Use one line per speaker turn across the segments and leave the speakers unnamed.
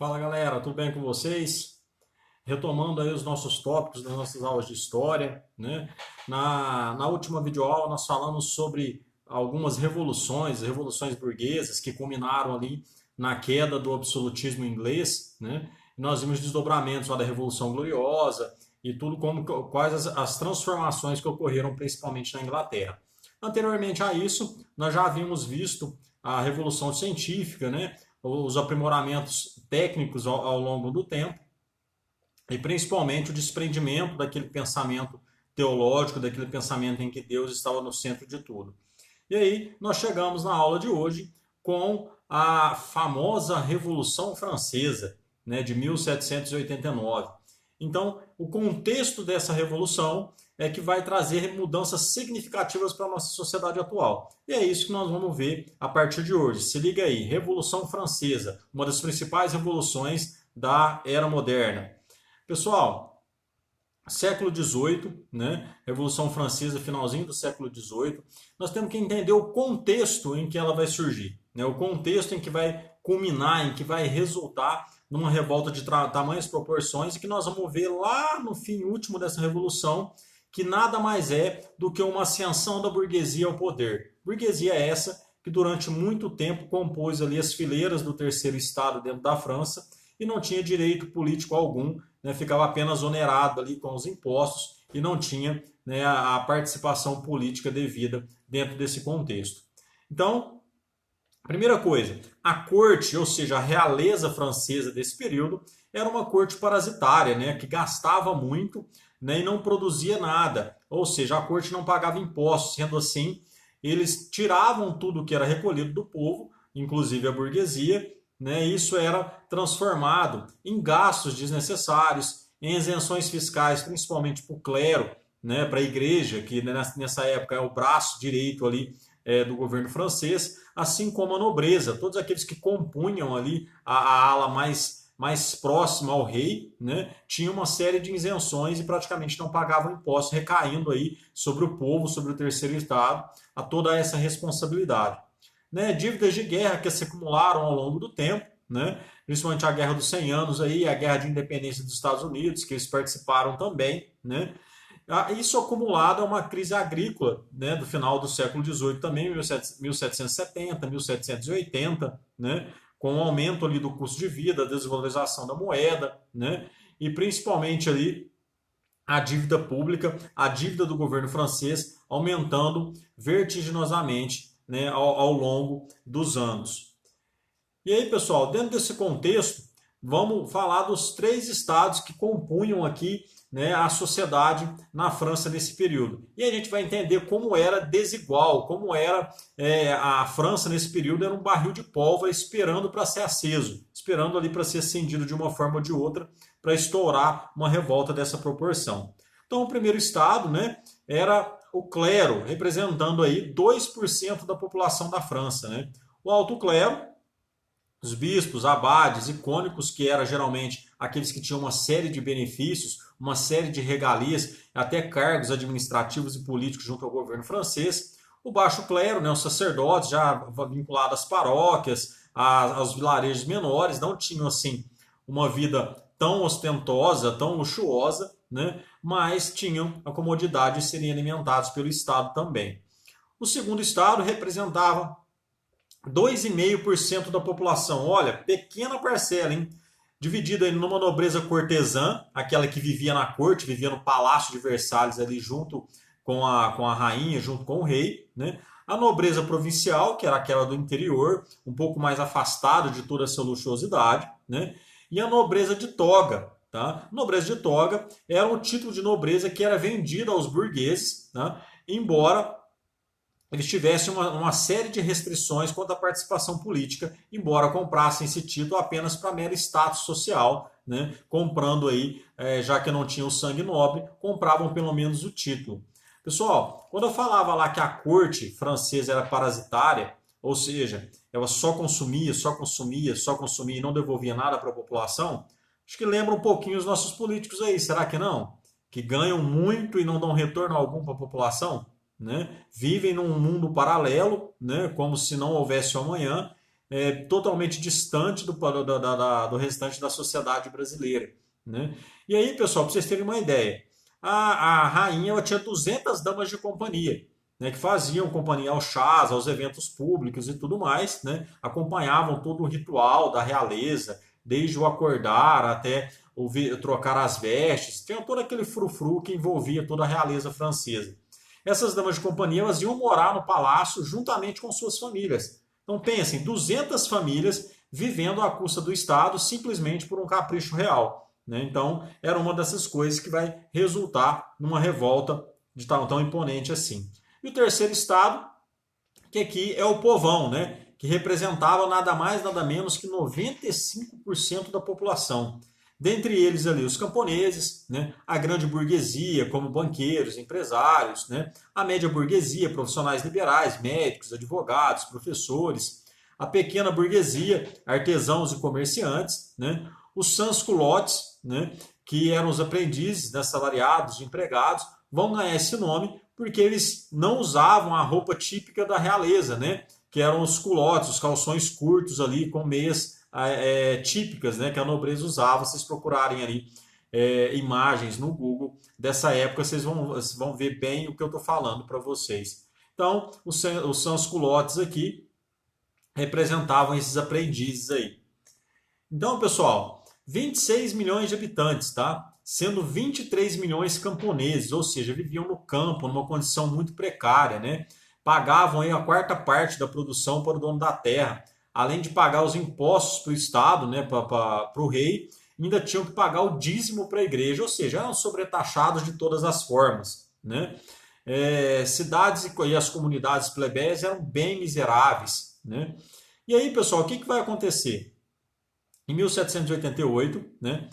Fala galera, tudo bem com vocês? Retomando aí os nossos tópicos das nossas aulas de história, né? Na última videoaula nós falamos sobre algumas revoluções burguesas que culminaram ali na queda do absolutismo inglês, né? E nós vimos desdobramentos lá da Revolução Gloriosa e tudo quais as transformações que ocorreram principalmente na Inglaterra. Anteriormente a isso, nós já havíamos visto a Revolução Científica, né? Os aprimoramentos técnicos ao longo do tempo e principalmente o desprendimento daquele pensamento teológico, daquele pensamento em que Deus estava no centro de tudo. E aí nós chegamos na aula de hoje com a famosa Revolução Francesa, né, de 1789. Então, o contexto dessa revolução é que vai trazer mudanças significativas para a nossa sociedade atual. E é isso que nós vamos ver a partir de hoje. Se liga aí, Revolução Francesa, uma das principais revoluções da era moderna. Pessoal, século XVIII, né? Revolução Francesa, finalzinho do século XVIII, nós temos que entender o contexto em que ela vai surgir, né? O contexto em que vai culminar, em que vai resultar numa revolta de tamanhas proporções e que nós vamos ver lá no fim último dessa revolução, que nada mais é do que uma ascensão da burguesia ao poder. Burguesia essa que durante muito tempo compôs ali as fileiras do terceiro estado dentro da França e não tinha direito político algum, né, ficava apenas onerado ali com os impostos e não tinha, né, a participação política devida dentro desse contexto. Então, primeira coisa, a corte, ou seja, a realeza francesa desse período, era uma corte parasitária, né, que gastava muito, né, e não produzia nada. Ou seja, a corte não pagava impostos. Sendo assim, eles tiravam tudo que era recolhido do povo, inclusive a burguesia, né, e isso era transformado em gastos desnecessários, em isenções fiscais, principalmente para o clero, né, para a igreja, que nessa época é o braço direito ali do governo francês, assim como a nobreza, todos aqueles que compunham ali a ala mais próxima ao rei, né, tinham uma série de isenções e praticamente não pagavam impostos, recaindo aí sobre o povo, sobre o terceiro estado, a toda essa responsabilidade. Né, dívidas de guerra que se acumularam ao longo do tempo, né, principalmente a Guerra dos 100 Anos, aí, a Guerra de Independência dos Estados Unidos, que eles participaram também, né. Isso acumulado a uma crise agrícola, né, do final do século XVIII também, 1770, 1780, né, com o aumento ali do custo de vida, a desvalorização da moeda, né, e principalmente ali a dívida pública, a dívida do governo francês aumentando vertiginosamente, né, ao longo dos anos. E aí, pessoal, dentro desse contexto, vamos falar dos três estados que compunham aqui, né, a sociedade na França nesse período. E a gente vai entender como era desigual, como era a França nesse período, era um barril de pólvora esperando para ser aceso, esperando ali para ser acendido de uma forma ou de outra, para estourar uma revolta dessa proporção. Então, o primeiro estado, né, era o clero, representando aí 2% da população da França. Né? O alto clero, os bispos, abades e cônicos, que eram geralmente aqueles que tinham uma série de benefícios, uma série de regalias, até cargos administrativos e políticos junto ao governo francês. O baixo clero, né, os sacerdotes, já vinculados às paróquias, aos vilarejos menores, não tinham assim uma vida tão ostentosa, tão luxuosa, né, mas tinham a comodidade de serem alimentados pelo Estado também. O segundo estado representava 2,5% da população. Olha, pequena parcela, hein? Dividida em numa nobreza cortesã, aquela que vivia na corte, vivia no palácio de Versalhes ali junto com a rainha, junto com o rei, né? A nobreza provincial, que era aquela do interior, um pouco mais afastada de toda essa luxuosidade, né? E a nobreza de toga, tá? Nobreza de toga era um título de nobreza que era vendido aos burgueses, tá? Embora eles tivessem uma série de restrições quanto à participação política, embora comprassem esse título apenas para mero status social, né? Comprando aí, já que não tinham sangue nobre, compravam pelo menos o título. Pessoal, quando eu falava lá que a corte francesa era parasitária, ou seja, ela só consumia, só consumia, só consumia e não devolvia nada para a população, acho que lembra um pouquinho os nossos políticos aí, será que não? Que ganham muito e não dão retorno algum para a população? Né? Vivem num mundo paralelo, né? Como se não houvesse amanhã, totalmente distante do restante da sociedade brasileira, né? E aí, pessoal, para vocês terem uma ideia, a rainha ela tinha 200 damas de companhia, né, que faziam companhia aos chás, aos eventos públicos e tudo mais, né, acompanhavam todo o ritual da realeza, desde o acordar até trocar as vestes, tinha todo aquele frufru que envolvia toda a realeza francesa. Essas damas de companhia elas iam morar no palácio juntamente com suas famílias. Então pensem, 200 famílias vivendo à custa do Estado simplesmente por um capricho real, né? Então era uma dessas coisas que vai resultar numa revolta de tão imponente assim. E o terceiro estado, que aqui é o povão, né? Que representava nada mais, nada menos que 95% da população. Dentre eles ali os camponeses, né? A grande burguesia, como banqueiros, empresários, né? A média burguesia, profissionais liberais, médicos, advogados, professores, a pequena burguesia, artesãos e comerciantes, né? Os sans-culottes, né? Que eram os aprendizes, né? Salariados, empregados, vão ganhar esse nome porque eles não usavam a roupa típica da realeza, né? Que eram os culottes, os calções curtos ali com meias típicas, né? Que a nobreza usava. Vocês procurarem ali imagens no Google dessa época, vocês vão ver bem o que eu estou falando para vocês. Então, os sans-culottes aqui representavam esses aprendizes aí. Então, pessoal, 26 milhões de habitantes, tá? Sendo 23 milhões camponeses, ou seja, viviam no campo, numa condição muito precária, né? Pagavam aí a quarta parte da produção para o dono da terra, além de pagar os impostos para o Estado, né? Para o rei, ainda tinham que pagar o dízimo para a igreja, ou seja, eram sobretaxados de todas as formas, né? Cidades e as comunidades plebeias eram bem miseráveis, né? E aí, pessoal, o que vai acontecer? Em 1788, né?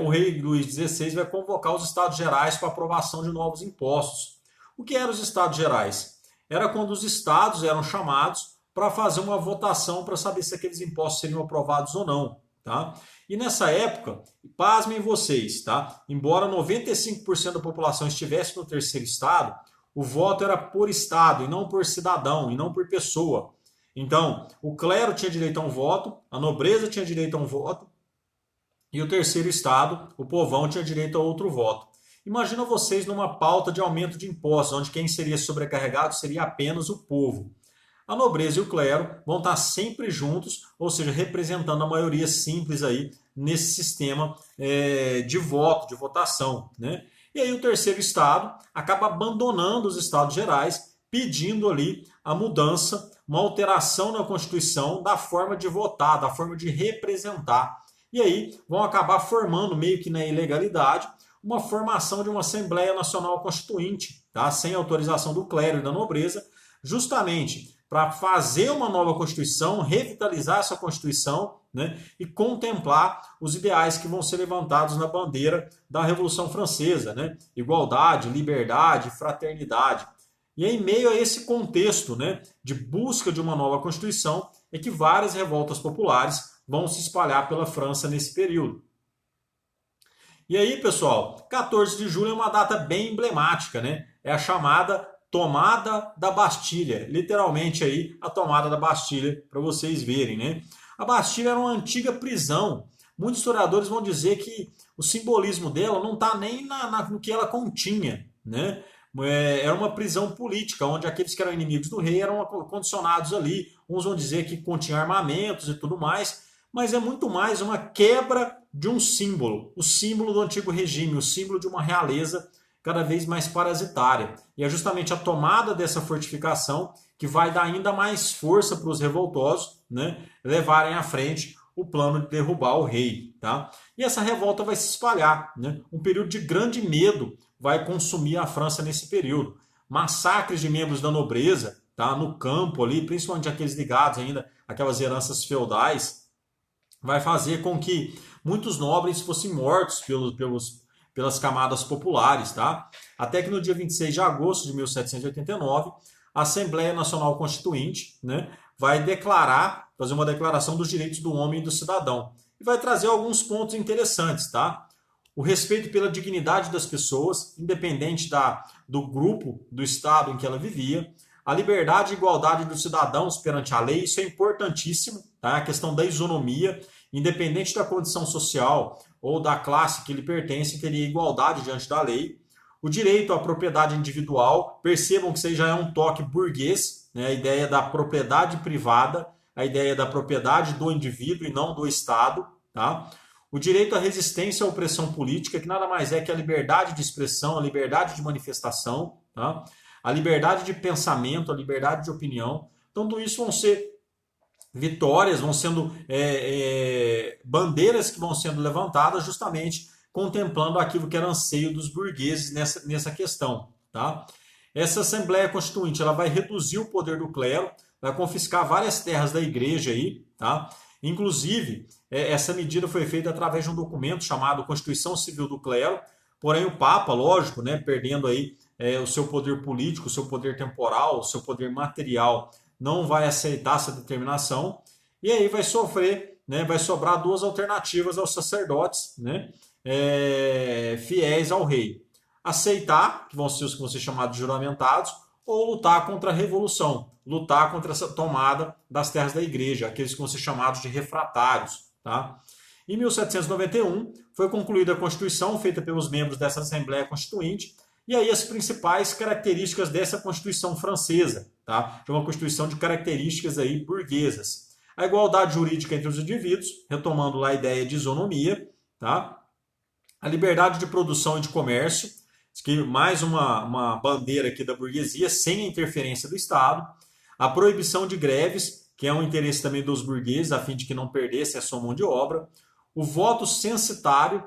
O rei Luís XVI vai convocar os Estados Gerais para aprovação de novos impostos. O que eram os Estados Gerais? Era quando os estados eram chamados para fazer uma votação para saber se aqueles impostos seriam aprovados ou não. Tá? E nessa época, pasmem vocês, tá? Embora 95% da população estivesse no terceiro estado, o voto era por estado e não por cidadão, e não por pessoa. Então, o clero tinha direito a um voto, a nobreza tinha direito a um voto, e o terceiro estado, o povão, tinha direito a outro voto. Imagina vocês numa pauta de aumento de impostos, onde quem seria sobrecarregado seria apenas o povo. A nobreza e o clero vão estar sempre juntos, ou seja, representando a maioria simples aí nesse sistema de voto, de votação, né? E aí o terceiro estado acaba abandonando os estados gerais, pedindo ali a mudança, uma alteração na Constituição da forma de votar, da forma de representar. E aí vão acabar formando, meio que na ilegalidade, uma formação de uma Assembleia Nacional Constituinte, tá? Sem autorização do clero e da nobreza, justamente para fazer uma nova Constituição, revitalizar essa Constituição, né? E contemplar os ideais que vão ser levantados na bandeira da Revolução Francesa, né? Igualdade, liberdade, fraternidade. E em meio a esse contexto, né, de busca de uma nova Constituição, é que várias revoltas populares vão se espalhar pela França nesse período. E aí, pessoal, 14 de julho é uma data bem emblemática, né? É a chamada Tomada da Bastilha, literalmente aí a tomada da Bastilha, para vocês verem, né? A Bastilha era uma antiga prisão. Muitos historiadores vão dizer que o simbolismo dela não está nem no que ela continha, né? Era uma prisão política, onde aqueles que eram inimigos do rei eram condicionados ali. Uns vão dizer que continha armamentos e tudo mais, mas é muito mais uma quebra de um símbolo, o símbolo do antigo regime, o símbolo de uma realeza cada vez mais parasitária. E é justamente a tomada dessa fortificação que vai dar ainda mais força para os revoltosos, né, levarem à frente o plano de derrubar o rei. Tá? E essa revolta vai se espalhar. Né? Um período de grande medo vai consumir a França nesse período. Massacres de membros da nobreza, tá, no campo ali, principalmente aqueles ligados ainda àquelas heranças feudais, vai fazer com que muitos nobres fossem mortos pelas camadas populares. Tá? Até que no dia 26 de agosto de 1789, a Assembleia Nacional Constituinte, né, vai fazer uma declaração dos direitos do homem e do cidadão. E vai trazer alguns pontos interessantes. Tá? O respeito pela dignidade das pessoas, independente do grupo, do estado em que ela vivia, a liberdade e igualdade dos cidadãos perante a lei, isso é importantíssimo, tá? A questão da isonomia, independente da condição social ou da classe que ele pertence, teria igualdade diante da lei. O direito à propriedade individual, percebam que isso aí já é um toque burguês, né? A ideia da propriedade privada, a ideia da propriedade do indivíduo e não do Estado, tá? O direito à resistência à opressão política, que nada mais é que a liberdade de expressão, a liberdade de manifestação, tá? A liberdade de pensamento, a liberdade de opinião. Então, tudo isso vão ser vitórias, vão sendo bandeiras que vão sendo levantadas justamente contemplando aquilo que era anseio dos burgueses nessa questão. Tá? Essa Assembleia Constituinte ela vai reduzir o poder do clero, vai confiscar várias terras da igreja aí, tá? Inclusive, essa medida foi feita através de um documento chamado Constituição Civil do Clero, porém o Papa, lógico, né, perdendo aí o seu poder político, o seu poder temporal, o seu poder material, não vai aceitar essa determinação, e aí vai sofrer, né, vai sobrar duas alternativas aos sacerdotes, né, fiéis ao rei. Aceitar, que vão ser os que vão ser chamados de juramentados, ou lutar contra a revolução, lutar contra essa tomada das terras da igreja, aqueles que vão ser chamados de refratários. Tá? Em 1791, foi concluída a Constituição, feita pelos membros dessa Assembleia Constituinte, e aí as principais características dessa Constituição francesa, tá? De uma Constituição de características aí burguesas. A igualdade jurídica entre os indivíduos, retomando lá a ideia de isonomia, tá? A liberdade de produção e de comércio, que mais uma bandeira aqui da burguesia, sem a interferência do Estado. A proibição de greves, que é um interesse também dos burgueses, a fim de que não perdessem a sua mão de obra. O voto censitário,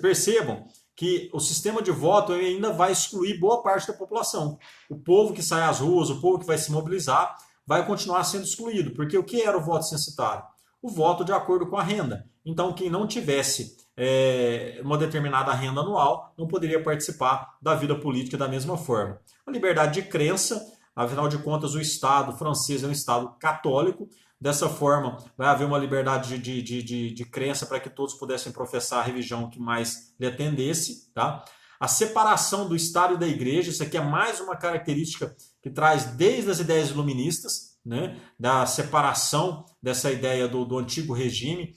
percebam que o sistema de voto ainda vai excluir boa parte da população. O povo que sai às ruas, o povo que vai se mobilizar, vai continuar sendo excluído. Porque o que era o voto censitário? O voto de acordo com a renda. Então, quem não tivesse uma determinada renda anual não poderia participar da vida política da mesma forma. A liberdade de crença, afinal de contas, o Estado francês é um Estado católico. Dessa forma, vai haver uma liberdade de crença para que todos pudessem professar a religião que mais lhe atendesse. Tá? A separação do Estado e da Igreja, isso aqui é mais uma característica que traz desde as ideias iluministas, né? Da separação dessa ideia do antigo regime,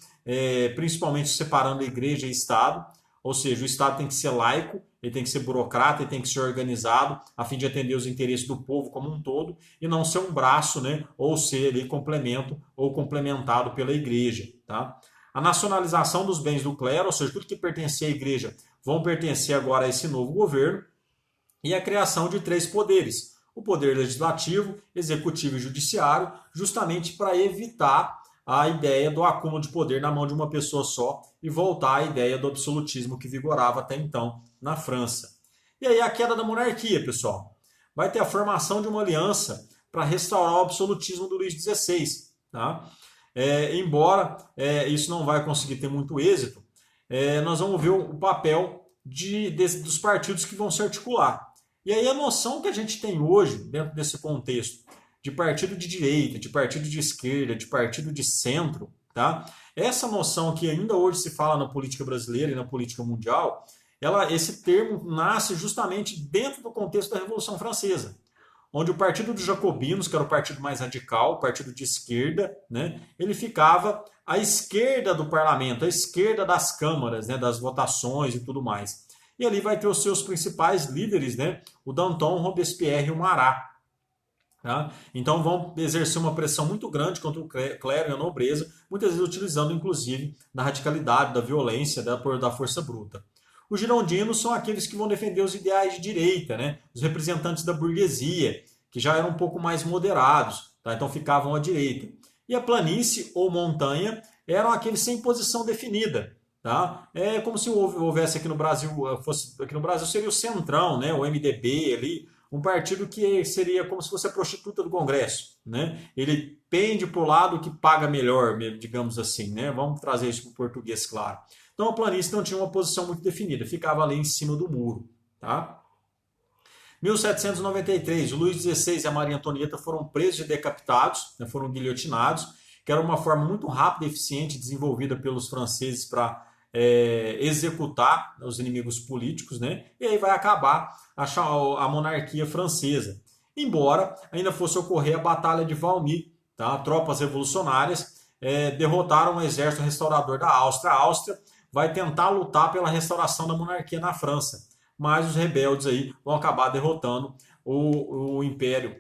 principalmente separando a Igreja e Estado. Ou seja, o Estado tem que ser laico, ele tem que ser burocrata, ele tem que ser organizado a fim de atender os interesses do povo como um todo e não ser um braço, né, ou ser ali, complemento ou complementado pela igreja. Tá? A nacionalização dos bens do clero, ou seja, tudo que pertencia à igreja vão pertencer agora a esse novo governo, e a criação de 3 poderes, o poder legislativo, executivo e judiciário, justamente para evitar a ideia do acúmulo de poder na mão de uma pessoa só e voltar à ideia do absolutismo que vigorava até então na França. E aí a queda da monarquia, pessoal. Vai ter a formação de uma aliança para restaurar o absolutismo do Luís XVI. Tá? Embora isso não vai conseguir ter muito êxito, nós vamos ver o papel dos partidos que vão se articular. E aí a noção que a gente tem hoje, dentro desse contexto, de partido de direita, de partido de esquerda, de partido de centro, tá? Essa noção que ainda hoje se fala na política brasileira e na política mundial, esse termo nasce justamente dentro do contexto da Revolução Francesa, onde o partido dos jacobinos, que era o partido mais radical, o partido de esquerda, né, ele ficava à esquerda do parlamento, à esquerda das câmaras, né, das votações e tudo mais. E ali vai ter os seus principais líderes, né, o Danton, Robespierre e o Marat. Tá? Então vão exercer uma pressão muito grande contra o clero e a nobreza, muitas vezes utilizando inclusive da radicalidade, da violência, da força bruta. Os girondinos são aqueles que vão defender os ideais de direita, né? Os representantes da burguesia, que já eram um pouco mais moderados, tá? Então ficavam à direita. E a planície ou montanha eram aqueles sem posição definida. Tá? É como se houvesse aqui no Brasil, seria o Centrão, né? O MDB ali, um partido que seria como se fosse a prostituta do Congresso. Né? Ele pende para o lado que paga melhor, digamos assim. Né? Vamos trazer isso para o português, claro. Então a planície não tinha uma posição muito definida, ficava ali em cima do muro. Tá? 1793, o Luís XVI e a Maria Antonieta foram presos e decapitados, né? Foram guilhotinados, que era uma forma muito rápida e eficiente desenvolvida pelos franceses para executar os inimigos políticos, né? E aí vai acabar a monarquia francesa. Embora ainda fosse ocorrer a Batalha de Valmy, tá? Tropas revolucionárias derrotaram o exército restaurador da Áustria. A Áustria vai tentar lutar pela restauração da monarquia na França, mas os rebeldes aí vão acabar derrotando o Império,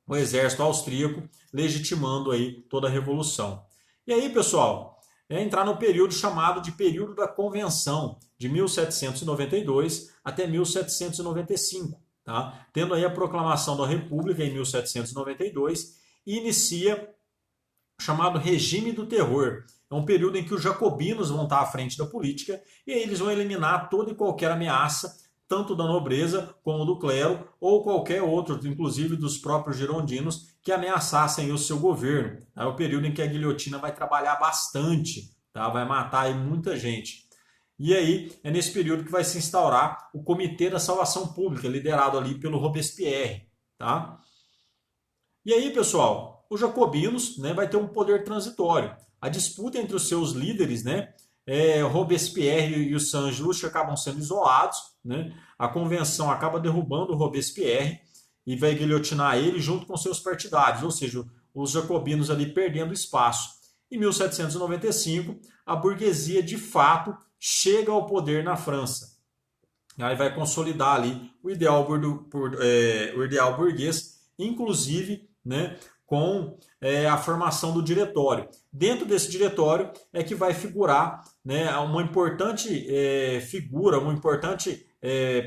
o exército austríaco, legitimando aí toda a revolução. E aí, pessoal, entrar no período chamado de período da Convenção, de 1792 até 1795, tá? Tendo aí a proclamação da República em 1792, e inicia o chamado Regime do Terror. É um período em que os jacobinos vão estar à frente da política e aí eles vão eliminar toda e qualquer ameaça, tanto da nobreza como do clero, ou qualquer outro, inclusive dos próprios girondinos, que ameaçassem o seu governo. É o período em que a guilhotina vai trabalhar bastante, tá? Vai matar aí muita gente. E aí é nesse período que vai se instaurar o Comitê da Salvação Pública, liderado ali pelo Robespierre. Tá? E aí, pessoal, os jacobinos, né, vai ter um poder transitório. A disputa entre os seus líderes, né, Robespierre e o Saint-Just acabam sendo isolados. Né? A convenção acaba derrubando o Robespierre e vai guilhotinar ele junto com seus partidários, ou seja, os jacobinos ali perdendo espaço. Em 1795, a burguesia de fato chega ao poder na França. Aí vai consolidar ali o ideal burguês, inclusive, né, com a formação do diretório. Dentro desse diretório é que vai figurar, né, uma importante figura, uma importante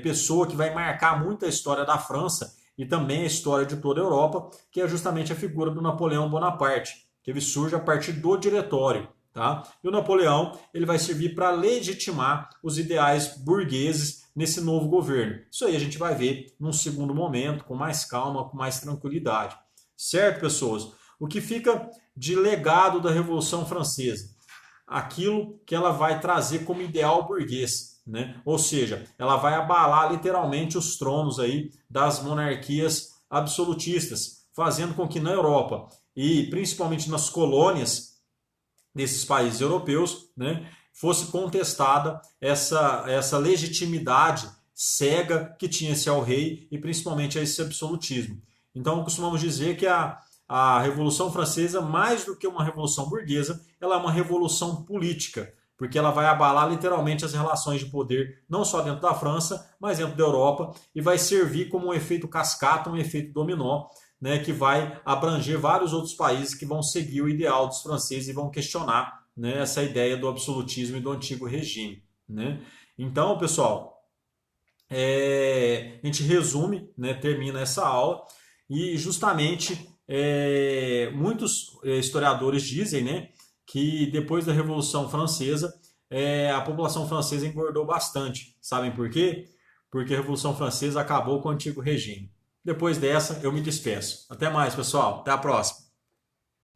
pessoa que vai marcar muito a história da França e também a história de toda a Europa, que é justamente a figura do Napoleão Bonaparte, que ele surge a partir do diretório. Tá? E o Napoleão ele vai servir para legitimar os ideais burgueses nesse novo governo. Isso aí a gente vai ver num segundo momento, com mais calma, com mais tranquilidade. Certo, pessoas? O que fica de legado da Revolução Francesa? Aquilo que ela vai trazer como ideal burguês. Né? Ou seja, ela vai abalar literalmente os tronos aí das monarquias absolutistas, fazendo com que na Europa e principalmente nas colônias desses países europeus, né, fosse contestada essa legitimidade cega que tinha-se ao rei e principalmente a esse absolutismo. Então costumamos dizer que a Revolução Francesa, mais do que uma revolução burguesa, ela é uma revolução política, porque ela vai abalar literalmente as relações de poder, não só dentro da França, mas dentro da Europa, e vai servir como um efeito cascata, um efeito dominó, né, que vai abranger vários outros países que vão seguir o ideal dos franceses e vão questionar, né, essa ideia do absolutismo e do antigo regime. Né? Então, pessoal, a gente resume, né, termina essa aula e justamente muitos historiadores dizem, né, que depois da Revolução Francesa a população francesa engordou bastante. Sabem por quê? Porque a Revolução Francesa acabou com o antigo regime. Depois dessa, eu me despeço. Até mais, pessoal. Até a próxima.